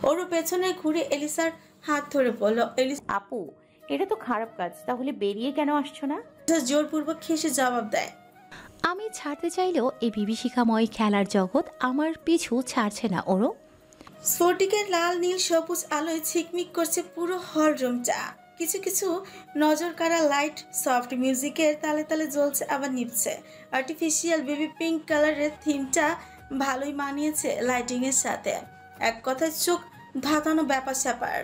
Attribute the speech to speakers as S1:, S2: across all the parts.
S1: ওরু পেছনে ঘুরে এলিসার হাত ধরে বলল। এলিসা
S2: আপু, এটা তো খারাপ কাজ, তাহলে বেরিয়ে কেন আসছো না?
S1: জোরপূর্বক হেসে জবাব দেয়।
S3: আমি ছাড়তে চাইলেও এই বিভীষিকাময় খেলার জগৎ আমার পিছু ছাড়ছে না ওরও।
S1: স্ফটিকের লাল নীল সবুজ আলোয় ঝিকমিক করছে পুরো হল রুমটা। কিছু কিছু নজর কাড়া লাইট সফট মিউজিকের তালে তালে জ্বলছে আবার নিভছে। আর্টিফিশিয়াল বেবি পিঙ্ক কালারের থিমটা ভালোই মানিয়েছে লাইটিং এর সাথে। এক কথায় চোখ ধাঁধানো ব্যাপার স্যাপার।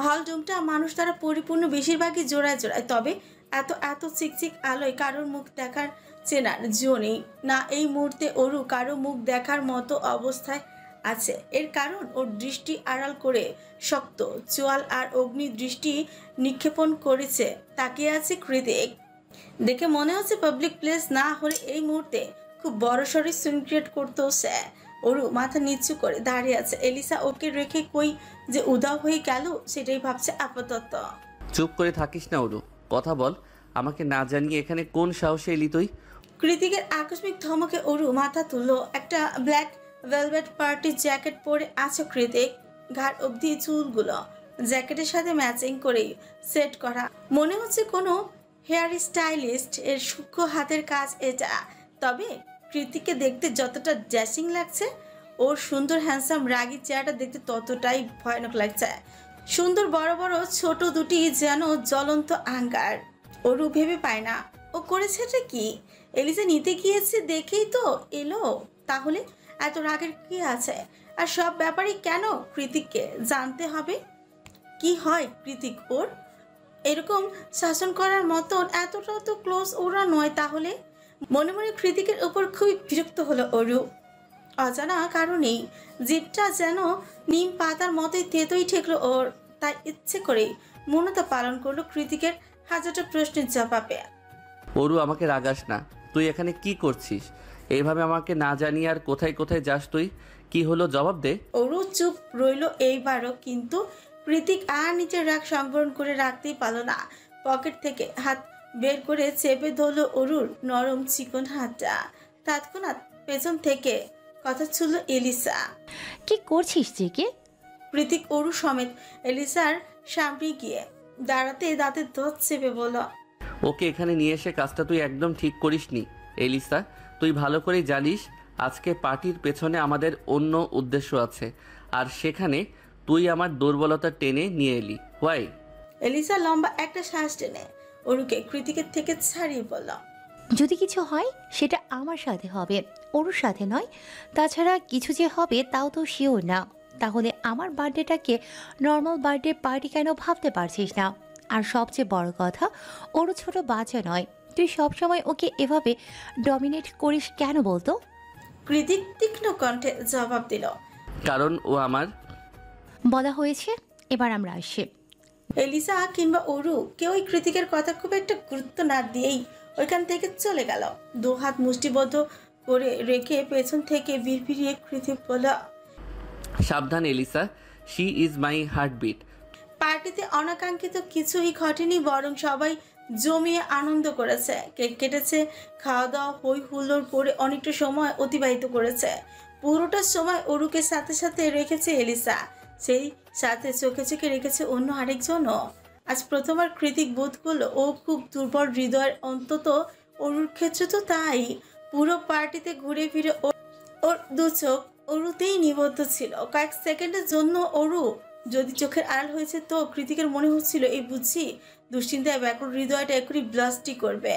S1: হল রুমটা মানুষ দ্বারা পরিপূর্ণ, বেশিরভাগই জোড়ায় জোড়ায়। তবে এত এত চিকচিক আলোয় কারোর মুখ দেখার চেনার জো নেই। না এই মুহূর্তে ওরু কারো মুখ দেখার মতো অবস্থায় আছে। এর কারণ ওর দৃষ্টি আড়াল করে শক্ত চোয়াল আর অগ্নি দৃষ্টি নিক্ষেপণ করেছে তাকিয়ে আছে কৃতিক। দেখে মনে হচ্ছে পাবলিক প্লেস না হলে এই মুহূর্তে খুব বড় সড়ি সিন ক্রিয়েট করতেও সে। ওরু মাথা নিচু করে দাঁড়িয়ে আছে। এলিসা ওকে রেখে কই যে উধাও হয়ে গেল সেটাই ভাবছে আপাতত।
S4: চুপ করে থাকিস না ওরু, কথা বল। আমাকে না জানিয়ে এখানে কোন সাহসে এলি তুই?
S1: কৃতিকের আকস্মিক ধমকে ওরু মাথা তুলল। একটা ব্ল্যাক ভেলভেট পার্টি জ্যাকেট পরে আছে কৃতিক, ঘাড় অবধি চুলগুলো জ্যাকেটের সাথে ম্যাচিং করেই সেট করা। মনে হচ্ছে কোনো হেয়ার স্টাইলিস্ট এর সূক্ষ্ম হাতের কাজ এটা। তবে কৃতিককে দেখতে যতটা ড্যাশিং লাগছে, ওর সুন্দর হ্যান্ডসাম রাগী চেহারাটা দেখতে ততটাই ভয়ানক লাগছে। সুন্দর বড় বড় ছোট দুটি যেন জ্বলন্ত আঙ্গার। ওরু ভেবে পায় না ও করেছেটা কি। এলিসা নিতে গিয়েছে দেখেই তো এলো, তাহলে এত রাগের কি আছে? আর সব ব্যাপারে কেন কৃতিককে জানতে হবে? কি হয় কৃতিক ওর? এরকম শাসন করার মতন এতটাও তো ক্লোজ ওরা নয়। তাহলে মনে মনে কৃতিকের উপর খুবই বিরক্ত হলো ওরু। অজানা কারণেই জিভটা যেন নিম পাতার মতোই তেতোই ঠেকলো ওর। তাই ইচ্ছে করেই মৌনতা পালন করলো কৃতিকের হাজারটা প্রশ্নের জবাবে।
S4: ওরু, আমাকে রাগাস না। তুই এখানে কি করছিস? এইভাবে আমাকে না জানিয়ে আর কোথায় কোথায় যাস তুই? কি হলো, জবাব দে।
S1: ওরু চুপ রইল এইবারও, কিন্তু কৃতিক আর নিজের রাগ সংবরণ করে রাখতেই পারল না। পকেট থেকে হাত বের করে চেপে ধরল ওরুর নরম চিকন হাতটা। তৎক্ষণাৎ পেছন থেকে কথা ছিল এলিসা।
S3: কি করছিস জেকে?
S1: কৃতিক ওরু সমেত এলিসার সামনে গিয়ে দাঁড়াতে দাঁতের দাঁত চেপে বলল।
S4: ওকে এখানে নিয়ে এসে কাজটা তুই একদম ঠিক করিসনি এলিসা। তুই ভালো করেই জানিস আজকে পার্টির পেছনে আমাদের অন্য উদ্দেশ্য আছে, আর সেখানে তুই আমার দুর্বলতা টেনে নিয়ে এলি। হোয়াই?
S1: এলিসা লম্বা একটা শ্বাস টেনে ওরুকে কৃতিকের থেকে ছাড়িয়ে বলল।
S3: যদি কিছু হয় সেটা আমার সাথে হবে, ওর সাথে নয়। তাছাড়া কিছু যে হবে তাও তো শিওর না। তাহলে আমার বার্থডেটাকে নর্মাল বার্থডে পার্টি কেন ভাবতে পারছিস না? আর সবচেয়ে বড় কথা, ওরও ছোট বাচ্চা নয়। তুই সবসময় ওকে এভাবে ডমিনেট করিস কেন বলতো?
S1: কৃতিক তীক্ষ্ণ কণ্ঠে জবাব দিল।
S4: কারণ ও আমার।
S3: বলা হয়েছে, এবার আমরা আসি।
S1: এলিসা কিংবা ওরু কেউই কৃতিকের কথা খুব একটা গুরুত্ব না দিয়েই ওইখান থেকে চলে গেল। দু হাত মুষ্টিবদ্ধ করে রেখে পেছন থেকে বিড়বিড়িয়ে কৃতিক বলল।
S4: সাবধান Elisa, she is my heartbeat.
S1: পার্টিতে অনাকাঙ্ক্ষিত কিছুই ঘটেনি, বরং সবাই জমিয়ে আনন্দ করেছে। কেক কেটেছে, খাওয়া দাওয়া হই হুল্লোড় করে অনেকটা সময় অতিবাহিত করেছে। পুরোটা সময় ওরুকে সাথে সাথে রেখেছে এলিসা, সেই সাথে চোখে চোখে রেখেছে অন্য আরেকজনও। আজ প্রথমবার কৃতিক বোধ করলো ও খুব দুর্বল হৃদয়ের, অন্তত অরুর ক্ষেত্রে তো তাই। পুরো পার্টিতে ঘুরে ফিরে ওর দু চোখ অরুতেই নিবদ্ধ ছিল। কয়েক সেকেন্ডের জন্য অরু যদি চোখের আড়াল হয়েছে তো কৃতিকের মনে হচ্ছিল এই বুঝি দুশ্চিন্তায় ব্যাকুল হৃদয়টা এখনই ব্লাস্টই করবে।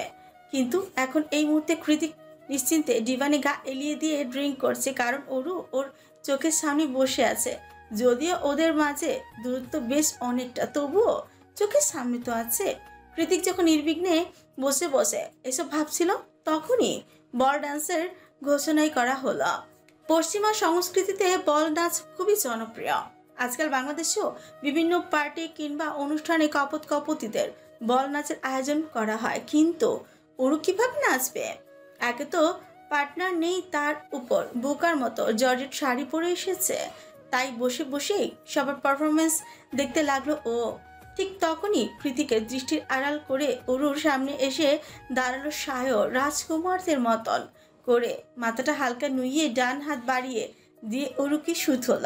S1: কিন্তু এখন এই মুহূর্তে কৃতিক নিশ্চিন্তে ডিভানে গা এলিয়ে দিয়ে ড্রিঙ্ক করছে, কারণ অরু ওর চোখের সামনে বসে আছে। যদিও ওদের মাঝে দূরত্ব বেশ অনেকটা, তবুও চোখের সামনে তো আছে। কৃতিক যখন নির্বিঘ্নে বসে বসে এসব ভাবছিল, তখনই বল ডান্সের ঘোষণাই করা হলো। পশ্চিমা সংস্কৃতিতে বল নাচ খুবই জনপ্রিয়। আজকাল বাংলাদেশেও বিভিন্ন পার্টি কিংবা অনুষ্ঠানে কপতিদের বল নাচের আয়োজন করা হয়। কিন্তু ওরু কিভাবে নাচবে? একে তো পার্টনার নেই, তার উপর বোকার মতো জর্জেট শাড়ি পরে এসেছে। তাই বসে বসেই সবার পারফরমেন্স দেখতে লাগলো ও। ঠিক তখনই কৃতিকের দৃষ্টির আড়াল করে অরুর সামনে এসে দাঁড়ালো সায়র, রাজকুমারদের মতন করে মাথাটা হালকা নুইয়ে ডান হাত বাড়িয়ে দিয়ে অরুকে সুথল।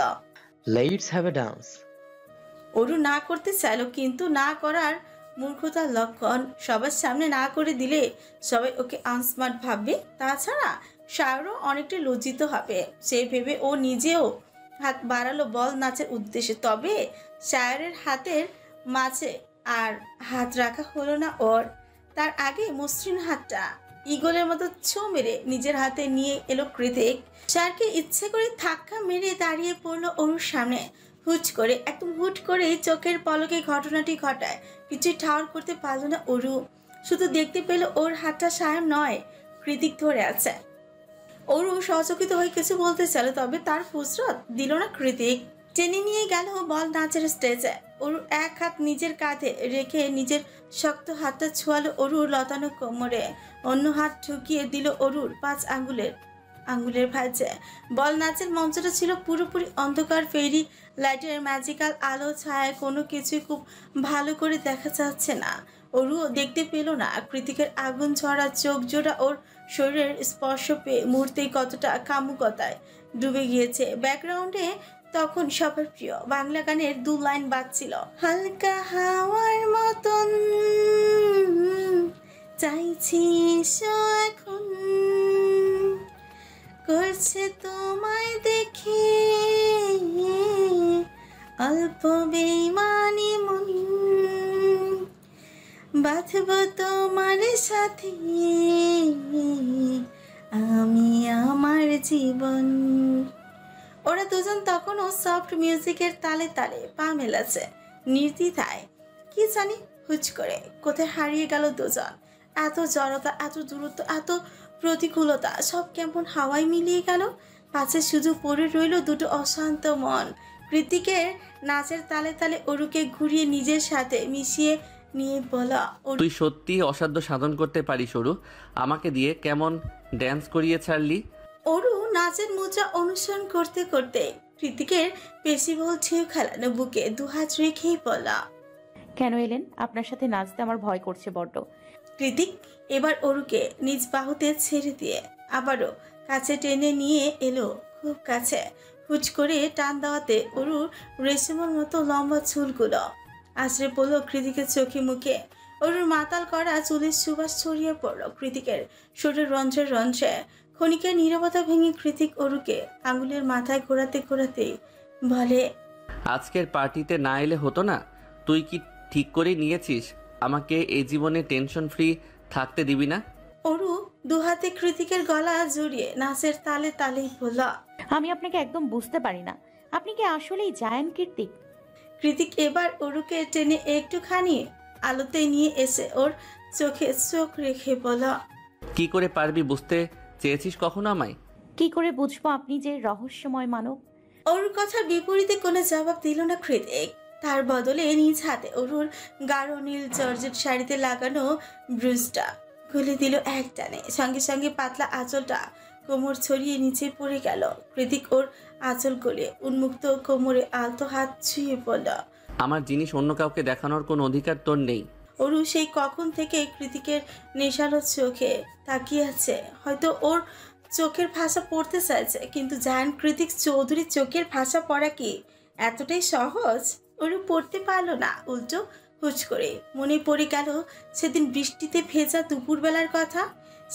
S5: Let's have a dance.
S1: Aru না করতে চাইলো, কিন্তু না করার মূর্খতার লক্ষণ। সবার সামনে না করে দিলে সবাই ওকে আনস্মার্ট ভাববে। তাছাড়া সায়রও অনেকটা লজ্জিত হবে। সে ভেবে ও নিজেও হাত বাড়ালো বল নাচের উদ্দেশ্যে। তবে সায়রের হাতের মাঝে আর হাত রাখা হলো না ওর। তার আগে মসৃণ হাতটা ইগলের মতো ছো মেরে নিজের হাতে নিয়ে এলো কৃতিক। সায়রকে ইচ্ছে করে ধাক্কা মেরে দাঁড়িয়ে পড়লো ওর সামনে। একদম হুট করে চোখের পলকে ঘটনাটি ঘটায়। কিছুই ঠাউর করতে পারলো না অরু। শুধু দেখতে পেল ওর হাতটা সায়র নয়, কৃতিক ধরে আছে। অরু সচকিত হয়ে কিছু বলতে চাইল, তবে তার ফুসরত দিল না কৃতিক। টেনে নিয়ে গেল বল নাচের স্টেজে। অরু এক হাত নিজের কাঁধে রেখে নিজের শক্ত হাতটা ছোঁয়ালো অরুর লতানো কোমরে। অন্য হাত ঢুকিয়ে দিল অরুর 5 আঙ্গুলের ভাঁজে। বল নাচের মঞ্চটা ছিল পুরোপুরি অন্ধকার। ফেরি লাইটের ম্যাজিক্যাল আলো ছায়ায় কোনো কিছুই খুব ভালো করে দেখা যাচ্ছে না। অরুও দেখতে পেল না কৃতিকের আগুন ঝরা চোখ জোড়া ওর শরীরের স্পর্শ পেয়ে মুহূর্তেই কতটা কামুকতায় ডুবে গিয়েছে। ব্যাকগ্রাউন্ডে তখন সবার প্রিয় বাংলা গানের 2 লাইন বাজছিল। হালকা হাওয়ার মতন চাইছিস এখন, করছে তোমায় দেখে অল্প বেইমানি মন, বাঁধব তোমার সাথে আমি আমার জীবন। ওরা দুজন তখনও সফট মিউজিকের তালে তালে পা মেলাছে নির্দ্বিধায়। কি জানি হুচ করে কোথায় হারিয়ে গেল দুজন। এত জড়তা, এত দূরত্ব, এত প্রতিকূলতা সব কেমন হাওয়ায় মিলিয়ে গেল। পাশে শুধু পড়ে রইল দুটো অশান্ত মন। কৃতিকের নাচের তালে তালে অরুকে ঘুরিয়ে নিজের সাথে মিশিয়ে নিয়ে বলা,
S4: তুই সত্যি অসাধ্য সাধন করতে পারিস অরু। আমাকে দিয়ে কেমন ড্যান্স করিয়ে ছাড়লি।
S1: অরু নাচের মুদ্রা অনুসরণ করতে করতে কৃতিকের পেশিবহুল ঢেউ খেলানো বুকে 2 হাত রেখেই বলা,
S2: কেন এলেন? আপনার সাথে নাচতে আমার ভয় করছে বড্ড।
S1: কৃতিক এবার অরুকে নিজ বাহুতে ছেড়ে দিয়ে আবারও কাছে টেনে নিয়ে এলো খুব কাছে। হুট করে টান দেওয়াতে অরুর রেশমের মতো লম্বা চুলগুলো আছড়ে পড়লো কৃতিকের চোখে মুখে। অরুর মাতাল করা চুলের সুবাস ছড়িয়ে পড়লো কৃতিকের শরীর রন্ধ্রে রন্ধ্রে। ক্ষণিকের নীরবতা ভেঙে কৃতিক অরুকে আঙুলের মাথায় ঘোরাতে ঘোরাতে বলে,
S4: আজকের পার্টিতে না এলে হতো না? তুই কি ঠিক করে নিয়েছিস আমাকে এই জীবনে টেনশন ফ্রি থাকতে দিবি না?
S1: অরু 2 হাতে কৃতিকের গলা জড়িয়ে নাচের তালে তালেই বলল,
S2: আমি আপনাকে একদম বুঝতে পারি না। আপনি কি আসলেই জায়ান কীর্তিক?
S1: কৃতিক এবার অরুকে টেনে একটুখানি আলোতে নিয়ে এসে ওর চোখে চোখ রেখে বলল,
S4: কি করে পারবি বুঝতে চেয়েছিস কখনো আমায়?
S2: কি করে বুঝবো আপনি যে রহস্যময় মানব?
S1: অরুর কথার বিপরীতে কোনো জবাব দিল না কৃতিক। তার বদলে নিজ হাতে অরুর গাঢ় নীল জর্জেট শাড়িতে লাগানো ব্রুজটা খুলে দিল এক টানে। সঙ্গে সঙ্গে পাতলা আঁচলটা কোমর ছড়িয়ে নিচে পড়ে গেল। কৃতিক ওর আঁচল গলে উন্মুক্ত কোমরে আলতো হাত ছুঁয়ে পড়ল,
S4: আমার জিনিস অন্য কাউকে দেখানোর কোনো অধিকার তোর নেই।
S1: অরু সেই কখন থেকে কৃতিকের নেশালো চোখে তাকিয়ে আছে। হয়তো ওর চোখের ভাষা পড়তে চাইছে, কিন্তু জায়ান কৃতিক চৌধুরীর চোখের ভাষা পড়া কি এতটাই সহজ? অরু পড়তে পারলো না, উল্টো হুচ করে মনে পড়ে গেল সেদিন বৃষ্টিতে ভেজা দুপুরবেলার কথা।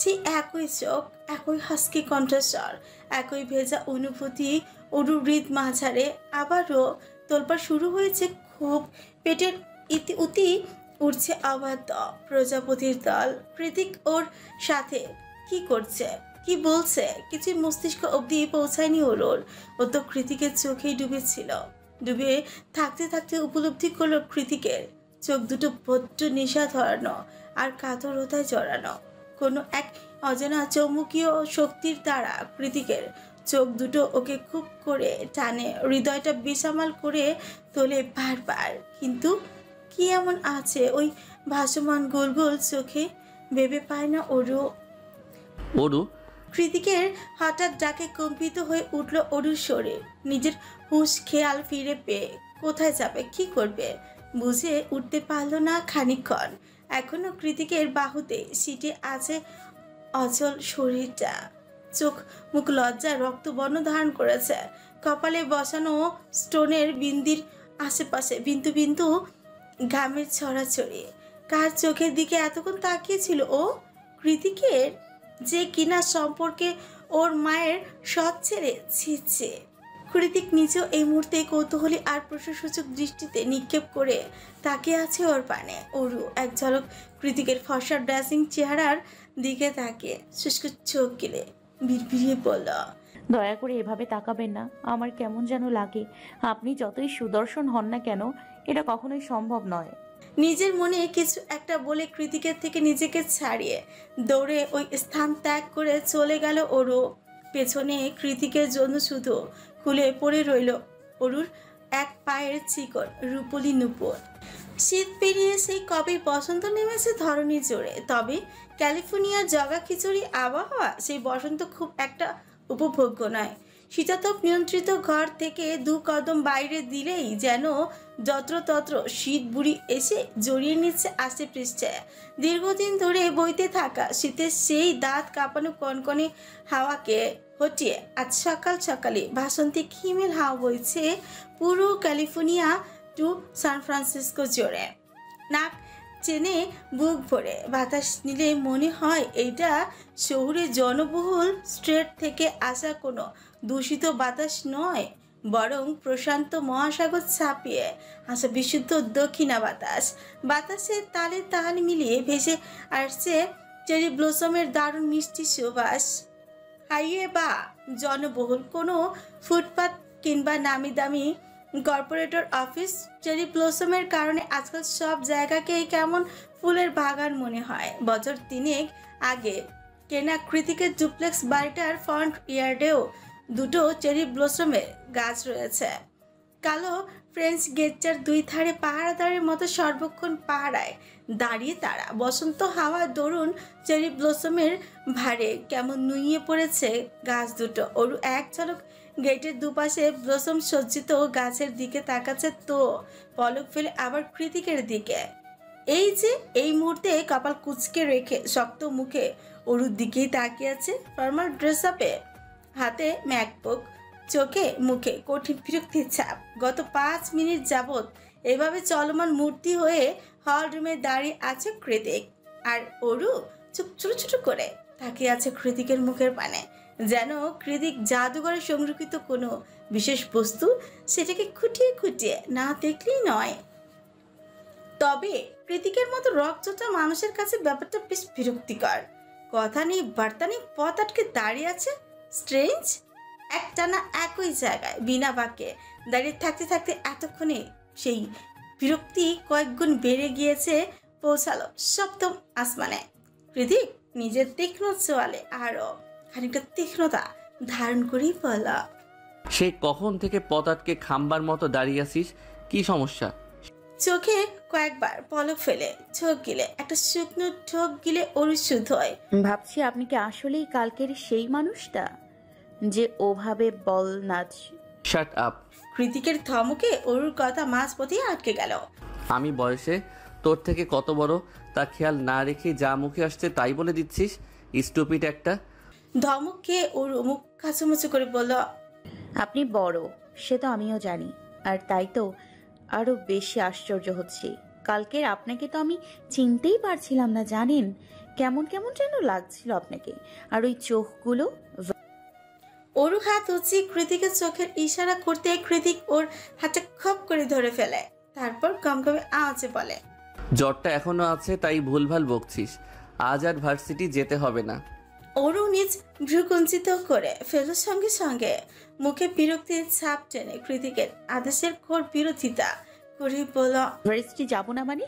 S1: সেই একই চোখ, একই হাসকি কণ্ঠস্বর, একই ভেজা অনুভূতি। অরু হৃদ মাঝারে আবারও তোলপাড় শুরু হয়েছে। খুব পেটের ইতি উতি উঠছে আবার প্রজাপতির দল। কৃতিক ওর সাথে কি করছে, কি বলছে কিছুই মস্তিষ্ক অবধি পৌঁছায়নি ওর। ও তো কৃতিকের চোখেই ডুবেছিল। ডুবে থাকতে থাকতে উপলব্ধি করলো কৃতিকের চোখ দুটো বড্ড নেশা ধরানো আর কাতরতায় জড়ানো। কোনো এক অজানা চৌম্বকীয় শক্তির দ্বারা কৃতিকের চোখ দুটো ওকে খুব করে টানে, হৃদয়টা বেসামাল করে তোলে বারবার। কিন্তু কি এমন আছে ওই ভাসমান গোল গোল চোখে? ভেবে পায় না অরু।
S4: অরু,
S1: কৃতিকের হঠাৎ ডাকে কম্পিত হয়ে উঠল অরুর শরীর। নিজের হুঁশ খেয়াল ফিরে পেয়ে কোথায় যাবে, কি করবে বুঝে উঠতে পারল না খানিকক্ষণ। এখনো কৃতিকের বাহুতে সিটে আছে অচল শরীরটা। চোখ মুখ লজ্জায় রক্তবর্ণ ধারণ করেছে। কপালে বসানো স্টোনের বিন্দির আশেপাশে বিন্দু বিন্দু ঘামের ছড়াছড়ি। কার চোখের দিকে এতক্ষণ তাকিয়েছিল ও? কৃতিকের, যে কিনা সম্পর্কে ওর মায়ের সৎ ছেড়ে ছিচ্ছে। কৃতিক নিজেও এই মুহূর্তে কৌতূহলী আর প্রশ্নসূচক দৃষ্টিতে নিক্ষেপ করে তাকিয়ে আছে ওর পানে। অরু এক ঝলক কৃতিকের ফর্সা ড্রেসিং চেহারার দিকে তাকিয়ে শুষ্ক চোখ গিলে বিড়বিড়িয়ে বলল,
S2: দয়া করে এভাবে তাকাবেন না, আমার কেমন যেন লাগে। আপনি যতই সুদর্শন হন না কেন, এটা কখনোই সম্ভব নয়।
S1: নিজের মনে কিছু একটা বলে কৃতিকের থেকে নিজেকে ছাড়িয়ে দৌড়ে ওই স্থান ত্যাগ করে চলে গেল অরু। পেছনে কৃতিকের জন্য শুধু খুলে পড়ে রইল অরুর এক পায়ের চিকন রূপলি নুপুর। শীত পেরিয়ে সেই কবে বসন্ত নেমেছে ধরণী জোরে, তবে ক্যালিফোর্নিয়ার জগা খিচুড়ি আবহাওয়া সেই বসন্ত খুব একটা উপভোগ্য নয়। শীতাতপ নিয়ন্ত্রিত ঘর থেকে 2 কদম বাইরে দিলেই যেন যত্রতত্র শীত বুড়ি এসে জড়িয়ে নিচ্ছে আষ্টে পৃষ্ঠে। দীর্ঘদিন ধরে বইতে থাকা শীতের সেই দাঁত কাঁপানো কনকনে হাওয়াকে হটিয়ে আজ সকাল সকালে ভাসন্তিক হিমেল হাওয়া বইছে পুরো ক্যালিফোর্নিয়া টু সান ফ্রান্সিসকো জোরে। নাক চেনে বুক ভরে বাতাস নিলে মনে হয় এইটা শহুরে জনবহুল স্ট্রেট থেকে আসা কোনো দূষিত বাতাস নয়, বরং প্রশান্ত মহাসাগর ছাপিয়ে আসা বিশুদ্ধ দক্ষিণা বাতাস। বাতাসের তালে তাল মিলিয়ে ভেসে আসছে চেরি ব্লসমের দারুণ মিষ্টি সুবাস। হাইওয়ে বা জনবহুল কোনো ফুটপাত কিংবা নামি দামি কর্পোরেটর অফিস, চেরি ব্লসমের কারণে আজকাল সব জায়গাকেই কেমন ফুলের বাগান মনে হয়। বছর 3 আগে কেনা কৃতিকের ডুপ্লেক্স বাড়িটার ফ্রন্ট ইয়ার্ডেও 2টো চেরি ব্লসমের গাছ রয়েছে। কালো ফ্রেঞ্চ গেটটার 2 ধারে পাহারাদারের মতো সর্বক্ষণ পাহারায় দাঁড়িয়ে তারা। বসন্ত হাওয়া দরুন চেরি ব্লসমের ভারে কেমন নুইয়ে পড়েছে গাছ দুটো। ওরু এক ঝলক গেটের দুপাশে ব্লসম সজ্জিত গাছের দিকে তাকাচ্ছে, তো পলক ফেলে আবার কৃতিকের দিকে। এই যে এই মুহূর্তে কপাল কুঁচকে রেখে শক্ত মুখে অরুর দিকেই তাকিয়ে আছে। ফর্মাল ড্রেস আপে, হাতে ম্যাকবুক, চোখে মুখে কঠিন বিরক্তির ছাপ। গত 5 মিনিট যাবৎ এভাবে চলমান মূর্তি হয়ে হল রুমে দাঁড়িয়ে আছে কৃতিক, আর অরু চুপ ছোট ছোট করে তাকিয়ে আছে কৃতিকের মুখের পানে, যেন কৃতিক জাদুঘরে সংরক্ষিত কোনো বিশেষ বস্তু, সেটাকে খুঁটিয়ে খুঁটিয়ে না দেখলেই নয়। তবে কৃতিকের মতো রকচটা মানুষের কাছে ব্যাপারটা বেশ বিরক্তিকর। কথা নেই বার্তা নেই, পথ আটকে দাঁড়িয়ে আছে। স্ট্রেঞ্জ, একটানা একই জায়গায় বিনা বাক্যে দাঁড়িয়ে থাকতে থাকতে এতক্ষণে সেই বিরক্তি কয়েক গুণ বেড়ে গিয়েছে। পৌঁছালো 7ম আসমানে। কৃতিক নিজের তীক্ষ্ণ চোয়ালে আরো খানিকটা তীক্ষ্ণতা ধারণ করেই বলল,
S4: সেই কখন থেকে পথ আটকে খাম্বার মতো দাঁড়িয়ে আছিস, কি সমস্যা?
S1: চোখে কয়েকবার পলক ফেলে চোখ গিলে একটা শুকনো ঠোক গিলে অরু শুদ্ধ হয়।
S2: ভাবছি আপনি কি আসলেই কালকের সেই মানুষটা যে ওভাবে বল নাচ।
S4: Shut up.
S1: কৃতিকের ধমকে অরুর কথা মাঝপথে আটকে গেল।
S4: আমি বয়সে তোর থেকে কত বড় তা খেয়াল না রেখে যা মুখে আসছে তাই বলে দিচ্ছিস, স্টুপিড একটা।
S1: ধমক খেয়ে অরু মুখ কাচুমুচু করে বলল,
S2: আপনি বড় সে তো আমিও জানি, আর তাই তো আরো বেশি আশ্চর্য হচ্ছি। কালকের আপনাকে তো আমি চিনতেই পারছিলাম না, জানেন কেমন কেমন যেন লাগছিল আপনাকে, আর ওই চোখগুলো।
S1: অরু হাত উঁচিয়ে কৃতিকের চোখের ইশারা করতে কৃতিক ওর হাতটা খপ করে ধরে ফেলে, তারপর কমকমে আওয়াজে বলে,
S4: জ্বরটা এখনো আছে তাই ভুলভাল বকছিস, আজ আর ভার্সিটি যেতে হবে না।
S1: অরু নিজ ভ্রুকুঞ্চিত করে ফেলার সঙ্গে সঙ্গে মুখে বিরক্তির ছাপ টেনে কৃতিকের আদেশের ঘোর বিরোধিতা করে বলল,
S2: ভার্সিটি যাব না মানে?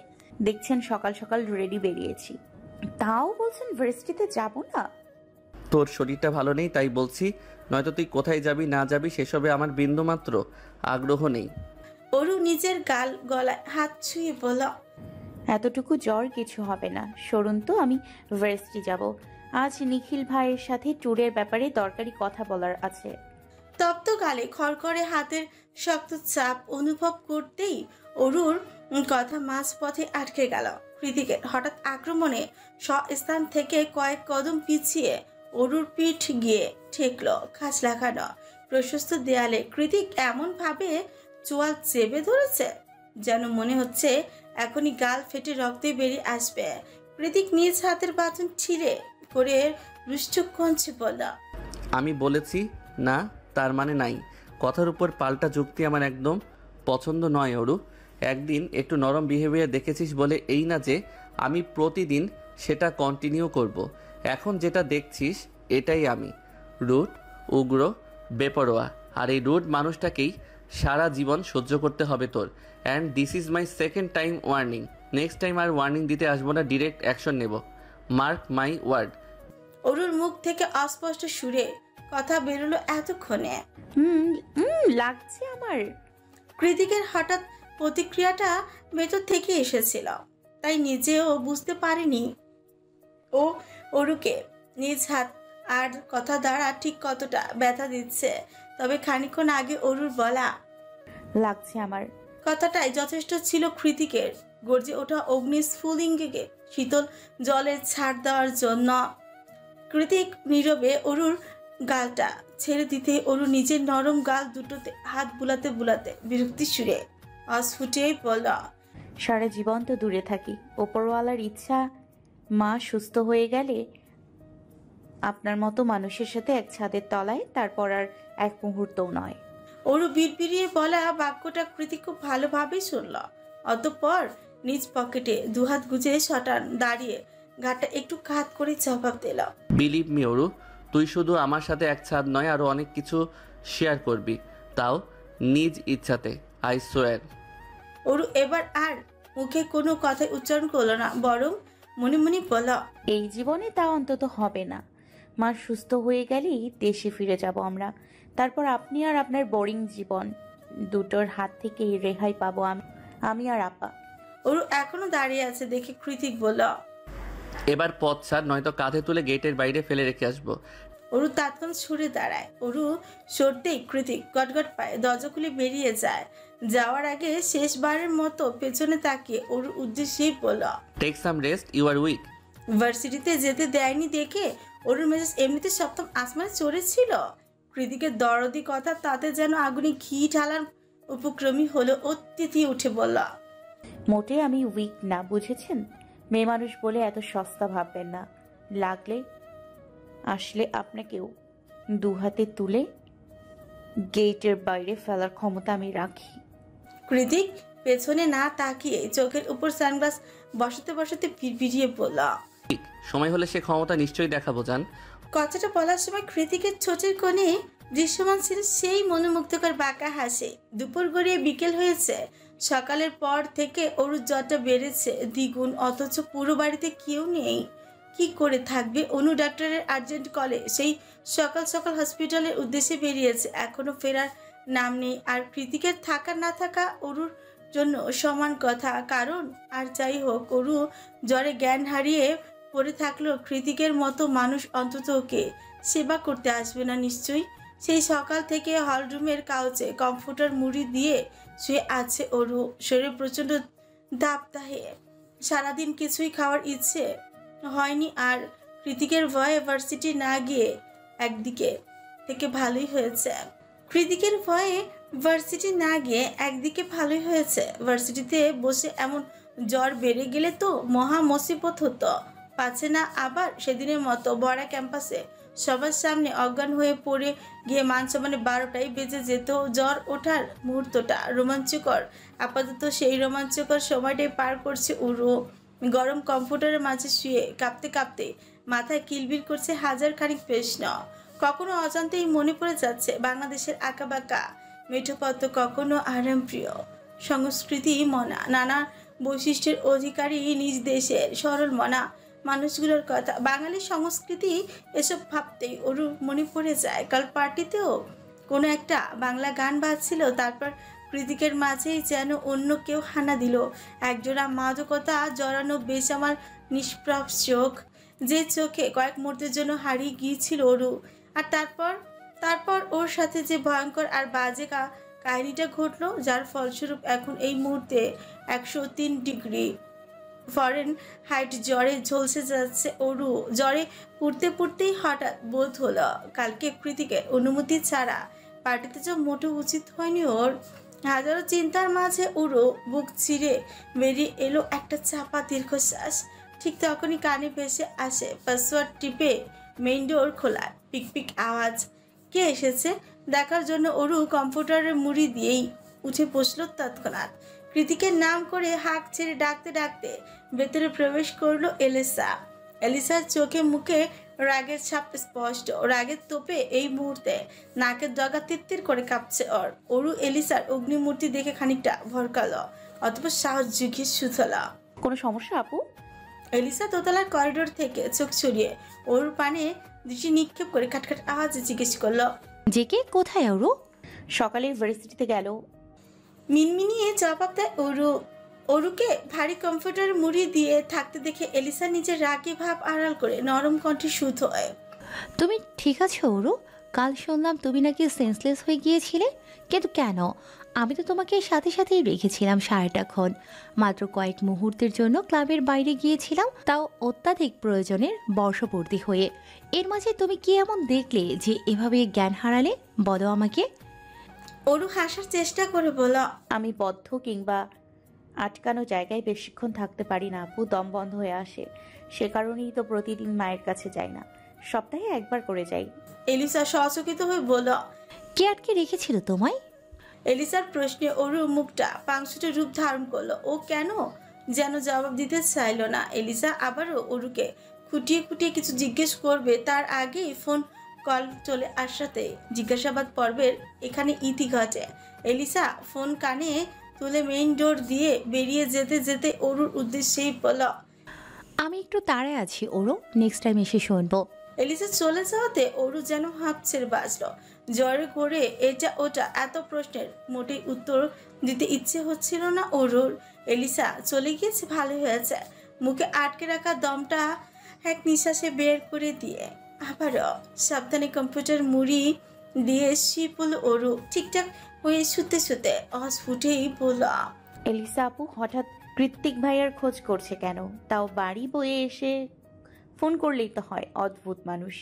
S2: দেখছেন সকাল সকাল রেডি বেরিয়েছি, তাও বলছেন ভার্সিটিতে যাব না?
S4: তোর শরীরটা ভালো নেই তাই বলছি, নয়তো তুই কোথায় যাবি না যাবি সেসবে আমার বিন্দুমাত্র আগ্রহ নেই।
S1: অরু নিজের গাল গলায় হাত ছুঁয়ে বলল,
S2: এতটুকু জ্বর কিছু হবে না, সরুন তো আমি ভার্সিটি যাব। আজ নিখিল ভাইয়ের সাথে ট্যুরের ব্যাপারে দরকারি কথা বলার আছে।
S1: তপ্ত গালে খড়খড়ে হাতের শক্ত চাপ অনুভব করতেই অরুর কথা মাঝপথে আটকে গেল। কৃতিকের হঠাৎ আক্রমণে স্থান থেকে কয়েক কদম পিছিয়ে অরুর পিঠ গিয়ে ঠেকল খাঁজ লাগানো প্রশস্ত দেয়ালে কৃতিক এমন ভাবে চোয়াল চেপে ধরেছে যেন মনে হচ্ছে এখনই গাল ফেটে রক্তে বেরিয়ে আসবে। কৃতিক নিজ হাতের বাঁধন ছিঁড়ে করে রুষ্ট কঞ্চে বলল,
S4: আমি বলেছি না তার মানে নাই। কথার উপর পাল্টা যুক্তি আমার একদম পছন্দ নয় অরু। একদিন একটু নরম বিহেভিয়ার দেখেছিস বলে এই না যে আমি প্রতিদিন সেটা কন্টিনিউ করব। এখন যেটা দেখছিস এটাই আমি, রুড, উগ্র, বেপরোয়া। আর এই রুড মানুষটাকেই সারা জীবন সহ্য করতে হবে তোর। And this is my second time warning. Next time আর ওয়ার্নিং দিতে আসবো না, ডিরেক্ট অ্যাকশন নেব, মার্ক মাই ওয়ার্ড।
S1: অরুর মুখ থেকে অস্পষ্ট সুরে কথা বেরোলো এতক্ষণে।
S2: লাগছে আমার।
S1: কৃতিকের হঠাৎ প্রতিক্রিয়াটা ভেতর থেকে এসেছিল, তাই নিজেও বুঝতে পারেনি ও অরুকে নিজ হাত আর কথা দ্বারা ঠিক কতটা ব্যথা দিচ্ছে। তবে খানিকক্ষণ আগে অরুর বলা
S2: লাগছে আমার
S1: কথাটাই যথেষ্ট ছিল কৃতিকের গর্জে ওঠা অগ্নিস্ফুলিঙ্গকে শীতল জলের ছাড় দেওয়ার জন্য। কৃতিক নীরবে অরুর গালটা ছেড়ে দিতে অরু নিজের নরম গাল দুটোতে হাত বুলাতে বুলাতে বিরক্তি সুরে অস্ফুটেই বলল,
S2: সারা জীবন তো দূরে থাকি, ওপরওয়ালার ইচ্ছা মা সুস্থ হয়ে গেলে আপনার মতো মানুষের সাথে এক ছাদের তলায়, তারপর আর এক মুহূর্তও নয়।
S1: অরু বিড়বিড়িয়ে বলা বাক্যটা কৃতিক খুব ভালোভাবেই শুনল। অতঃপর নিজ পকেটে দুহাত গুজে শটান দাঁড়িয়ে ঘাটটা একটু কাত করে জবাব দিল,
S4: বিলিভ মি অরু, তুই শুধু আমার সাথে এক ছাদ নয় আরও অনেক কিছু শেয়ার করবি, তাও নিজ ইচ্ছাতে, আই সোয়ার।
S1: অরু এবার আর মুখে কোনো কথাই উচ্চারণ করলো না, বরং মনে মনে বলল,
S2: এই জীবনে তা অন্তত হবে না। মা সুস্থ হয়ে গেলেই দেশে ফিরে যাব আমরা, তারপর আপনি আর আপনার বোরিং জীবন দুটোর হাত থেকে রেহাই পাবো আমি আর আপা।
S1: অরু এখনো দাঁড়িয়ে আছে দেখে কৃতিক বলল,
S4: এবার পথ ছাড়, নয়তো কাঁধে তুলে গেটের বাইরে ফেলে রেখে আসবো।
S1: অরু তৎক্ষণাৎ ছুটে দাঁড়ায়। অরু সরতেই কৃতিক গটগট পায়ে দরজা খুলে বেরিয়ে যায়। যাওয়ার আগে শেষবারের মতো পেছনে তাকিয়ে অরুর উদ্দেশ্যেই বলল,
S4: take some rest, you are weak.
S1: ভার্সিটিতে যেতে দেয়নি দেখে অরুর মেজাজ এমনিতে সপ্তম আসমানে চড়েছিল। কৃতিকের দরদি কথা তাতে যেন আগুনে ঘি ঢালার উপক্রমী হলো। অতিথি উঠে বলল,
S2: মোটে আমি উইক না, বুঝেছেন? মেয়ে মানুষ বলে এত সস্তা ভাববেন না। লাগলে আসলে আপনাকেও দু হাতে তুলে গেটের বাইরে ফেলার ক্ষমতা আমি রাখি।
S1: কৃতিক পেছনে না তাকিয়ে চোখের উপর সানগ্লাস বসাতে বসাতে বিড়বিড়িয়ে বলল,
S4: সময় হলে সে ক্ষমতা নিশ্চয়ই দেখাবো। জান,
S1: কথাটা বলার সময় কৃতিকের ছোটের কোণে দৃশ্যমান ছিল সেই মনোমুগ্ধকর বাঁকা হাসি। দুপুর গড়িয়ে বিকেল হয়েছে। সকালের পর থেকে অরুর জ্বরটা বেড়েছে দ্বিগুণ, অথচ পুরো বাড়িতে কেউ নেই। কি করে থাকবে? অনু ডাক্তারের আর্জেন্ট কলে সেই সকাল সকাল হসপিটালের উদ্দেশ্যে বেরিয়েছে, এখনো ফেরার নাম নেই। আর কৃতিকের থাকা না থাকা অরুর জন্য সমান কথা। কারণ আর যাই হোক, অরু জ্বরে জ্ঞান হারিয়ে পড়ে থাকলেও কৃতিকের মতো মানুষ অন্তত ওকে সেবা করতে আসবে না নিশ্চয়ই। সেই সকাল থেকে হলরুমের কাউচে কমফোর্টার মুড়ি দিয়ে শুয়ে আছে অরু। শরীরে প্রচণ্ড দাবদাহে, সারাদিন কিছুই খাওয়ার ইচ্ছে হয়নি। আর কৃতিকের ভয়ে ভার্সিটি না গিয়ে একদিকে থেকে ভালোই হয়েছে। কৃতিকের ভয়ে ভার্সিটি না গিয়ে একদিকে ভালোই হয়েছে। ভার্সিটিতে বসে এমন জ্বর বেড়ে গেলে তো মহা মুসিবত হতো। পাচ্ছে না আবার সেদিনের মতো ভরা ক্যাম্পাসে সবার সামনে অজ্ঞান হয়ে পড়ে গিয়ে মানসম্মানে 12টাই বেজে যেত। জ্বর ওঠার মুহূর্তটা রোমাঞ্চকর। আপাতত সেই রোমাঞ্চকর সময়টাই পার করছে উরু। গরম কমফোর্টারের মাঝে শুয়ে কাঁপতে কাঁপতে মাথায় কিলবিল করছে হাজার খানিক প্রশ্ন। কখনো অজান্তেই মনে পড়ে যাচ্ছে বাংলাদেশের আঁকাবাঁকা মেঠোপথ, কখনো আরামপ্রিয় সংস্কৃতি মনা, নানা বৈশিষ্ট্যের অধিকারী নিজ দেশের সরল মনা মানুষগুলোর কথা। বাঙালি সংস্কৃতি এসব ভাবতেই ওর মনে পড়ে যায় কাল পার্টিতেও কোনো একটা বাংলা গান বাজছিল, তারপর কৃতিকের মাঝেই যেন অন্য কেউ হানা দিল। একজোড়া মাদকতা জড়ানো বেসামার নিষ্প্রভ চোখ, যে চোখে কয়েক মুহূর্তের জন্য হারিয়ে গিয়েছিল ওরু। আর তারপর ওর সাথে যে ভয়ঙ্কর আর বাজে কাহিনীটা ঘটলো, যার ফলস্বরূপ এখন এই মুহূর্তে 103 ডিগ্রি ফরেন হাইট জ্বরে ঝলসে যাচ্ছে ওরু। জ্বরে পুড়তেই হঠাৎ বোধ হলো কালকে কৃতিকের অনুমতি ছাড়া পার্টিতে যা মোটেও উচিত হয়নি ওর। হাজারো চিন্তার মাঝে উড়ো বুক চিরে বেরিয়ে এলো একটা চাপা দীর্ঘশ্বাস। ঠিক তখনই কানে ভেসে আসে পাসওয়ার্ড টিপে মেইন ডোর খোলা, পিক পিক আওয়াজ। কে এসেছে দেখার জন্য অরু কম্পিউটারের মুড়ি দিয়েই উঠে বসলো তৎক্ষণাৎ। কৃতিকের নাম করে হাঁক ছেড়ে ডাকতে ডাকতে ভেতরে প্রবেশ করলো এলিসা। এলিসার চোখে মুখে রাগের ছাপ স্পষ্ট। রাগের তোপে এই মুহূর্তে নাকের ডগা তিত্তির করে কাঁপছে ওর। অরু এলিসার অগ্নিমূর্তি দেখে খানিকটা ভরকালো, অথবা সাহস জুগিয়ে সুতলা।
S2: কোনো সমস্যা আপু?
S1: এলিসা দোতলার করিডোর থেকে চোখ ছড়িয়ে ওর পানে দৃষ্টি নিক্ষেপ করে খাটখাট আওয়াজে জিজ্ঞেস করলো,
S3: জেকে কোথায় ওরু?
S2: সকালে ইউনিভার্সিটিতে গেল।
S1: মিনমিনিয়ে জবাব দেয় অরু। অরুকে ভারী কম্পিউটার মুড়ি দিয়ে থাকতে দেখে এলিসা নিজের রাগী ভাব আড়াল করে নরম কণ্ঠে শুদ্ধ হয়,
S3: তুমি ঠিক আছো ওরু? কাল শুনলাম তুমি নাকি সেন্সলেস হয়ে গিয়েছিলে, কিন্তু কেন? আমি তো তোমাকে সাথে সাথেই রেখেছিলাম সারাটাক্ষণ। মাত্র কয়েক মুহূর্তের জন্য ক্লাবের বাইরে গিয়েছিলাম, তাও অত্যাধিক প্রয়োজনের বর্ষপূর্তি হয়ে। এর মাঝে তুমি কি এমন দেখলে যে এভাবে জ্ঞান হারালে? বলো আমাকে।
S1: অরু হাসার চেষ্টা করে বলল,
S2: আমি বদ্ধ কিংবা আটকানো জায়গায় বেশিক্ষণ থাকতে পারি না আপু, দম বন্ধ হয়ে আসে। সে কারণেই তো প্রতিদিন মায়ের কাছে যাই না, সপ্তাহে একবার করে যাই।
S1: এলিসা সচকিত হয়ে বলল।
S3: কে আটকে রেখেছিল তোমায়?
S1: এলিসার প্রশ্নে অরুর মুখটা পাংশুটে রূপ ধারণ করলো। ও কেন যেন জবাব দিতে চাইল না। এলিসা আবারও অরুকে খুঁটিয়ে খুঁটিয়ে কিছু জিজ্ঞেস করবে, তার আগেই ফোন কল চলে আসাতে জিজ্ঞাসাবাদ পর্বের এখানে ইতি ঘটে। এলিসা ফোন কানে তুলে মেইন ডোর দিয়ে বেরিয়ে যেতে যেতে অরুর উদ্দেশ্যেই বলল,
S3: আমি একটু তাড়ায় আছি ওরু, নেক্সট টাইম এসে শুনবো।
S1: এলিসা চলে যাওয়াতে অরু যেন হাঁপ ছেড়ে বাঁচল। জ্বরে করে এটা ওটা এত প্রশ্নের মোটেই উত্তর দিতে ইচ্ছে হচ্ছিল না অরুর। এলিসা চলে গিয়েছে, ভালো হয়েছে। মুখে আটকে রাখা দমটা এক নিঃশ্বাসে বের করে দিয়ে আবারও সাবধানে কম্পিউটার মুড়ি দিয়ে শিপুল অরু ঠিকঠাক হয়ে শুতে শুতে অস্ফুটেই বলল,
S2: এলিসা আপু হঠাৎ কৃত্তিক ভাইয়ার খোঁজ করছে কেন? তাও বাড়ি বয়ে এসে ফোন করলেই তো হয়। অদ্ভুত মানুষ।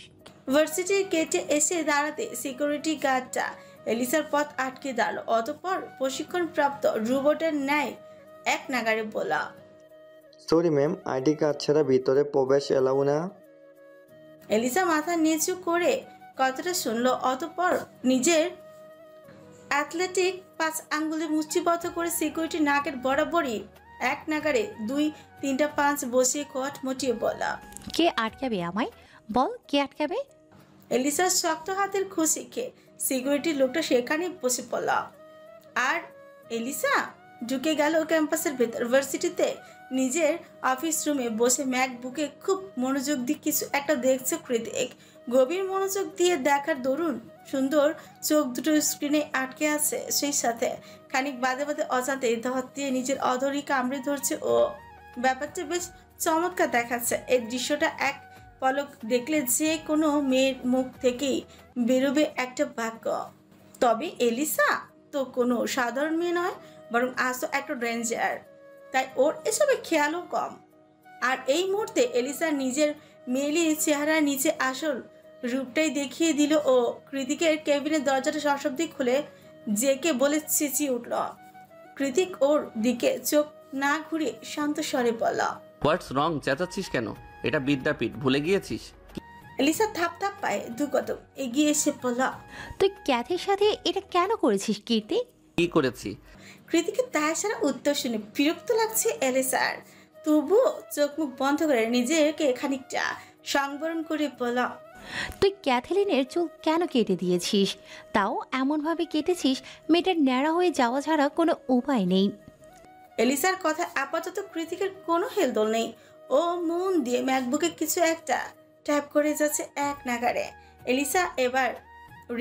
S1: ভার্সিটির গেটে এসে দাঁড়াতে সিকিউরিটি গার্ডটা এলিসার পথ আটকে দাঁড়ালো। অতঃপর প্রশিক্ষণপ্রাপ্ত রোবটের ন্যায় এক নাগারে বলা,
S5: সরি ম্যাম, আইডি কার্ড ছাড়া ভিতরে প্রবেশ এলাও না।
S1: এলিসা মাথা নিচু করে কথাটা শুনলো। অতঃপর নিজের অ্যাথলেটিক 5 আঙ্গুলে মুষ্টিবদ্ধ করে সিকিউরিটি নাকের বরাবরই এক নাগারে 2-3টা পাঁচ বসিয়ে কট মটিয়ে বলা,
S3: কে আটকাবে আমায়? বল, কে আটকাবে?
S1: এলিসার শক্ত হাতের খুশি খেয়ে সিকিউরিটি লোকটা সেখানে বসে পড়ল। আর এলিসা ঢুকে গেল ক্যাম্পাসের ভেতর। ভার্সিটিতে নিজের অফিস রুমে বসে ম্যাকবুকে খুব মনোযোগ দিয়ে কিছু একটা দেখছে কৃতিক। গভীর মনোযোগ দিয়ে দেখার দরুন সুন্দর চোখ দুটো স্ক্রিনে আটকে আছে, সেই সাথে খানিক বাদে বাদে অজান্তে ধর দিয়ে নিজের অধরই কামড়ে ধরছে ও। ব্যাপারটা বেশ চমৎকার দেখাচ্ছে। এই দৃশ্যটা এক পলক দেখলে যে কোনো মেয়ের মুখ থেকেই বেরোবে একটা বাক্য, তবে এলিসা তো কোনো সাধারণ মেয়ে নয়, বরং আসো একটা রেঞ্জার, তাই ওর এসবে খেয়ালও কম। আর এই মুহূর্তে এলিসা নিজের মেয়েলি চেহারার নিচে আসল রূপটাই দেখিয়ে দিল ও কৃতিকের কেবিনের দরজাটা সশব্দে খুলে জেকে বলে চেঁচিয়ে উঠল। কৃতিক ওর দিকে চোখ না ঘুরিয়ে শান্ত স্বরে বলা,
S4: হোয়াটস রং? চেঁচাচ্ছিস কেন? এটা বিদ্যাপীঠ, ভুলে গিয়েছিস?
S1: এলিসা থাপ থাপ পায়ে দু কদম এগিয়ে এসে বলা,
S3: তুই ক্যাথের সাথে এটা কেন করেছিস কীর্তি?
S4: কি করেছি?
S1: কৃতিকের তাই সারা উত্তর শুনে বিরক্ত লাগছে এলিসার। তবুও চোখ মুখ বন্ধ করে নিজেকে খানিকটা সংবরণ করে বলা,
S3: তুই ক্যাথেলিনের চুল কেন কেটে দিয়েছিস? তাও এমনভাবে কেটেছিস মেয়েটার ন্যাড়া হয়ে যাওয়া ছাড়া কোনো উপায় নেই।
S1: এলিসার কথা আপাতত কৃতিকের কোনো হেলদোল নেই। ও মন দিয়ে ম্যাকবুকে কিছু একটা ট্যাপ করে যাচ্ছে এক নাগারে। এলিসা এবার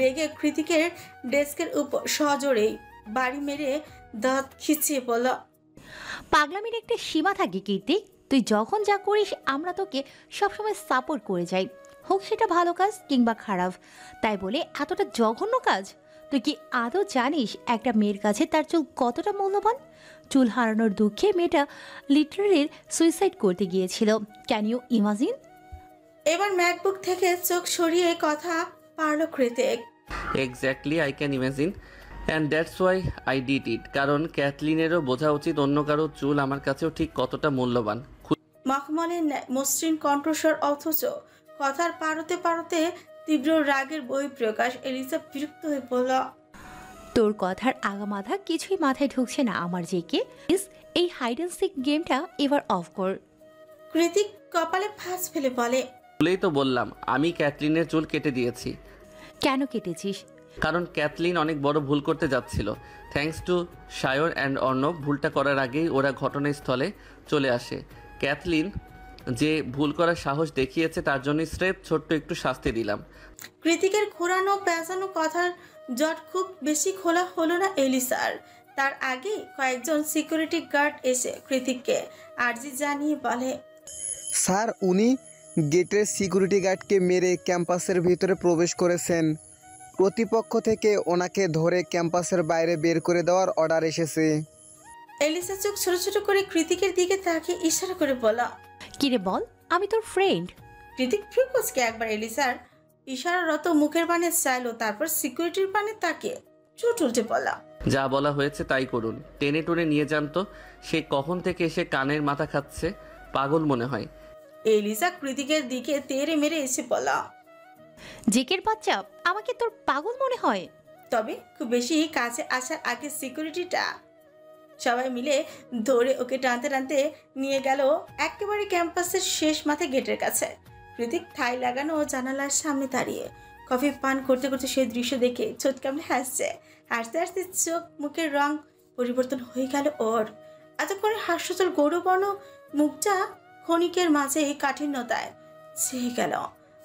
S1: রেগে কৃতিকের ডেস্কের উপর সজোরেই বাড়ি মেরে দাঁত খিচিয়ে বলল,
S3: পাগলামির একটা সীমা থাকে কীর্তি। তুই যখন যা করিস আমরা তোকে সবসময় সাপোর্ট করে যাই, হোক সেটা ভালো কাজ কিংবা খারাপ। তাই বলে এতটা জঘন্য কাজ? তুই কি আদৌ জানিস একটা মেয়ের কাছে তার চুল কতটা মূল্যবান? চুল হারানোর দুঃখে মেয়েটা লিটারেলি সুইসাইড করতে গিয়েছিল। Can you imagine?
S1: এবার ম্যাকবুক থেকে চোখ সরিয়ে কথা পারল Kritik.
S4: Exactly, I can imagine and that's why I did it. কারণ ক্যাথলিনেরও বোঝা উচিত অন্য কারো চুল আমার কাছেও ঠিক কতটা মূল্যবান।
S1: মখমলের মসৃণ কণ্ঠস্বর, অথচ কথার পারতে পারতে তীব্র রাগের বহিঃপ্রকাশ। এলিসা বিরক্ত হয়ে পড়ল।
S3: তোর কথার আগামাথা কিছুই মাথায় ঢুকছে না আমার জেকে। প্লিজ এই হাইড অ্যান্ড সিক গেমটা এবার অফ কর।
S1: কৃতিক কপালে ফাঁস ফেলে বলে,
S4: বলেই তো বললাম আমি ক্যাথলিনের চুল কেটে দিয়েছি।
S3: কেন কেটেছিস?
S4: কারণ ক্যাথলিন অনেক বড় ভুল করতে যাচ্ছিল। Thanks to Sayar and Arnab ভুলটা করার আগেই ওরা ঘটনাস্থলে চলে আসে। ক্যাথলিন যে ভুল করার সাহস দেখিয়েছে তার জন্য স্রেফ ছোট্ট একটু শাস্তি দিলাম।
S1: কৃতিকের ঘোরানো পেঁচানো কথার জট খুব বেশি খোলা হলো না এলিসার। তার আগে কয়েকজন সিকিউরিটি গার্ড এসে কৃতিককে আর্জি জানিয়ে বলে,
S6: স্যার, উনি গেটের সিকিউরিটি গার্ডকে মেরে ক্যাম্পাসের ভিতরে প্রবেশ করেছেন। প্রতিপক্ষ থেকে ওনাকে ধরে ক্যাম্পাসের বাইরে বের করে দেওয়ার অর্ডার এসেছে।
S1: এলিসা চোখ ছোট ছোট করে কৃতিকের দিকে তাকিয়ে ইশারা করে বলা,
S3: কিরে বল, আমি তোর ফ্রেন্ড।
S1: কৃতিক ফ্রিকোসকে একবার এলিসার ইশারারত মুখের পানে চাইলো, তারপর সিকিউরিটির পানে তাকিয়ে চুট উল্টে বলা,
S4: যা বলা হয়েছে তাই করুন। টেনে টুনে নিয়ে যান তো। সে কখন থেকে এসে কানের মাথা খাচ্ছে, পাগল মনে হয়।
S1: এলিসা কৃতিকের দিকে তেড়ে মেরে এসে বলা,
S3: জেকের বাচ্চা, আমাকে তোর পাগল মনে হয়?
S1: তবে খুব বেশি কাছে আসার আগে সিকিউরিটিটা সবাই মিলে ধরে ওকে টানতে টানতে নিয়ে গেল একেবারে ক্যাম্পাসের শেষ মাথে গেটের কাছে। কৃতিক থাই লাগানো জানালার সামনে দাঁড়িয়ে কফি পান করতে করতে সেই দৃশ্য দেখে ছোট কামড়ে হাসছে। হাসতে হাসতে চোখ মুখের রং পরিবর্তন হয়ে গেল ওর। এতক্ষণে হাস্যচল গৌরবর্ণ মুখটা ক্ষণিকের মাঝে কাঠিন্যতায় ছেয়ে গেল।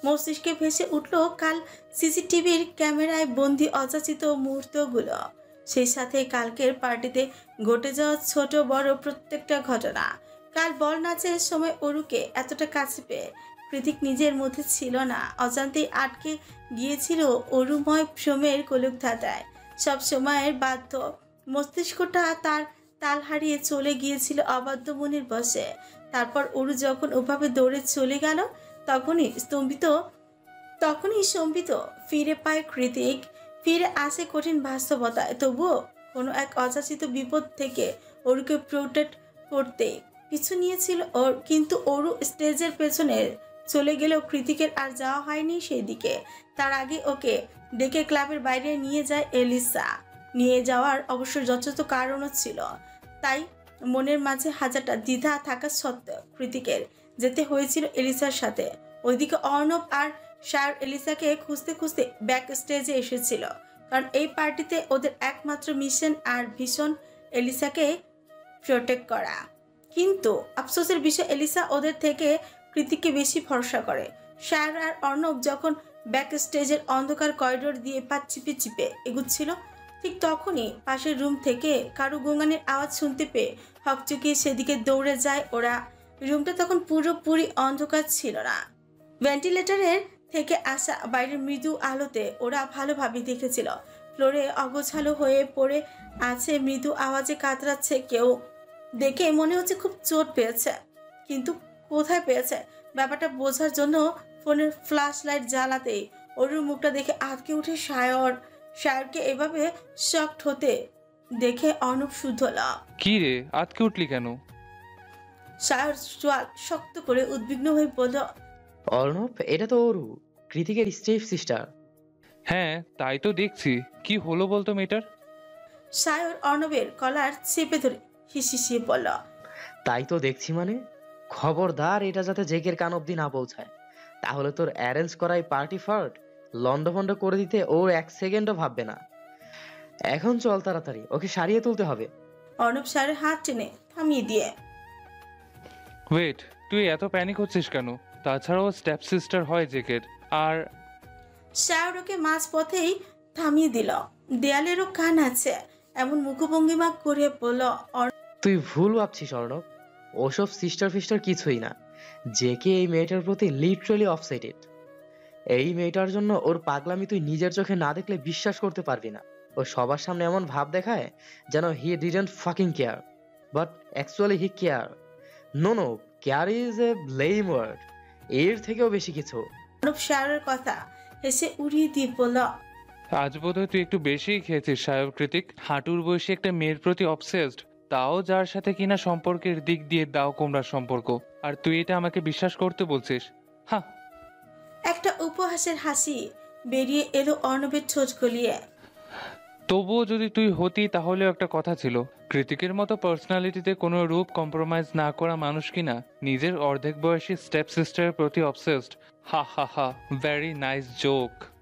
S1: মস্তিষ্কে ভেসে উঠল কাল সিসিটিভির ক্যামেরায় বন্দি অযাচিত মুহূর্তগুলো, সেই সাথে কালকের পার্টিতে ঘটে যাওয়া ছোট বড় প্রত্যেকটা ঘটনা। কাল বল নাচের সময় অরুকে এতটা কাছে পেয়ে কৃতিক নিজের মধ্যে ছিল না, অজান্তেই আটকে গিয়েছিল অরুময় শ্রমের কলুকধাতায়। সব সময়ের বাধ্য মস্তিষ্কটা তার তাল হারিয়ে চলে গিয়েছিল অবাধ্য মনের বশে। তারপর অরু যখন ওভাবে দৌড়ে চলে গেল তখনই স্তম্ভিত ফিরে পায় কৃতিক। ফিরে আসে কঠিন বাস্তবতায়। তবুও কোনো এক অযাচিত বিপদ থেকে অরুকে প্রোটেক্ট করতে পিছু নিয়েছিল ওর। কিন্তু অরু স্টেজের পেছনে চলে গেলেও কৃতিকের আর যাওয়া হয়নি সেই দিকে। তার আগে ওকে ডেকে ক্লাবের বাইরে নিয়ে যায় এলিসা। নিয়ে যাওয়ার অবশ্য যথাযথ কারণও ছিল, তাই মনের মাঝে হাজারটা দ্বিধা থাকা সত্ত্বেও কৃতিকের যেতে হয়েছিল এলিসার সাথে। ওইদিকে অর্ণব আর সায়র এলিসাকে খুঁজতে খুঁজতে ব্যাক স্টেজে এসেছিল, কারণ এই পার্টিতে ওদের একমাত্র মিশন আর ভীষণ এলিসাকে প্রোটেক্ট করা। কিন্তু আফসোসের বিষয় এলিসা ওদের থেকে কৃতিককে বেশি ভরসা করে। সায়র আর অর্ণব যখন ব্যাক স্টেজের অন্ধকার করিডোর দিয়ে পা চিপে চিপে এগুচ্ছিল, ঠিক তখনই পাশের রুম থেকে কারু গুঙানির আওয়াজ শুনতে পেয়ে হকচকিয়ে সেদিকে দৌড়ে যায় ওরা। রুমটা তখন পুরোপুরি অন্ধকার ছিল না। ভেন্টিলেটরের থেকে আসা বাইরের মৃদু আলোতে ওরা ভালোভাবে দেখেছিল ফ্লোরে অগোছালো হয়ে পড়ে আছে, মৃদু আওয়াজে কাতরাচ্ছে কেউ। দেখে মনে হচ্ছে খুব চোট পেয়েছে, কিন্তু কোথায় পেয়েছে ব্যাপারটা বোঝার জন্য ফোনের ফ্ল্যাশ লাইট জ্বালাতেই ওর মুখটা দেখে আটকে উঠে সায়রকে এভাবে শকড হতে দেখে অর্ণব শুদ্ধলা।
S7: কি রে, আটকে উঠলি কেন?
S1: সায়র চোয়াল শক্ত করে উদ্বিগ্ন হয়ে বলল,
S8: অর্ণব, এটা তো অরু, কৃতিকের স্টেপ সিস্টার।
S7: হ্যাঁ, তাই তো দেখছি। কি হলো বলতো মেয়েটার?
S1: সায়র অর্ণবের কলার চেপে ধরে হিসিয়ে বলল,
S8: তাই তো দেখছি, মানে খবরদার এটা যাতে জেকের কান অব্দি না পৌঁছায়, তাহলে তোর অ্যারেঞ্জ করাই পার্টি ফার্ট লন্ডভন্ড করে দিতে ও 1 সেকেন্ডও ভাববে না। এখন চল তাড়াতাড়ি, ওকে সারিয়ে তুলতে হবে।
S1: অর্ণব সায়রের হাত টেনে থামিয়ে দিয়ে,
S7: ওয়েট, তুই এত প্যানিক হচ্ছিস কেন? তাছাড়াও স্টেপ সিস্টার হয় জেকের। আর
S1: সায়র ওকে মাঝ পথেই থামিয়ে দিল। দেয়ালেরও কান আছে এমন মুখভঙ্গিমা করে বলল,
S8: তুই ভুল ভাবছিস অর্ণব, ওসব সিস্টার ফিস্টার কিছুই না। জেকে এই মেয়েটার প্রতি লিটারালি অফসাইটেড। এই মেয়েটার জন্য ওর পাগলামি তুই নিজের চোখে না দেখলে বিশ্বাস করতে পারবি না। ও সবার সামনে এমন ভাব দেখায় যেন he didn't fucking care, but actually he care. No, care is a blame word, এর থেকেও বেশি কিছু।
S1: অর্ণব সায়রের কথা হেসে উড়িয়ে দিয়ে বলল,
S7: আজ বোধহয় তুই একটু বেশিই খেয়েছিস সাহেব কৃতিক। হাঁটুর বয়সী একটা মেয়ের প্রতি অবসেসড, তাও যার সাথে কিনা সম্পর্কের দিক দিয়ে দাও কোমড়ার সম্পর্ক, আর তুই এটা আমাকে বিশ্বাস করতে বলছিস? হ্যাঁ।
S1: একটা উপহাসের হাসি বেরিয়ে এলো অর্ণবের ঠোঁট গলিয়ে।
S7: তবুও যদি তুই হতি তাহলেও একটা কথা ছিল, কৃতিকের মতো পার্সোনালিটিতে কোনো রূপ কম্প্রোমাইজ না করা মানুষ কিনা নিজের অর্ধেক বয়সী স্টেপ সিস্টারের প্রতি অবসেসড। হা হা হা, ভেরি নাইস জোক।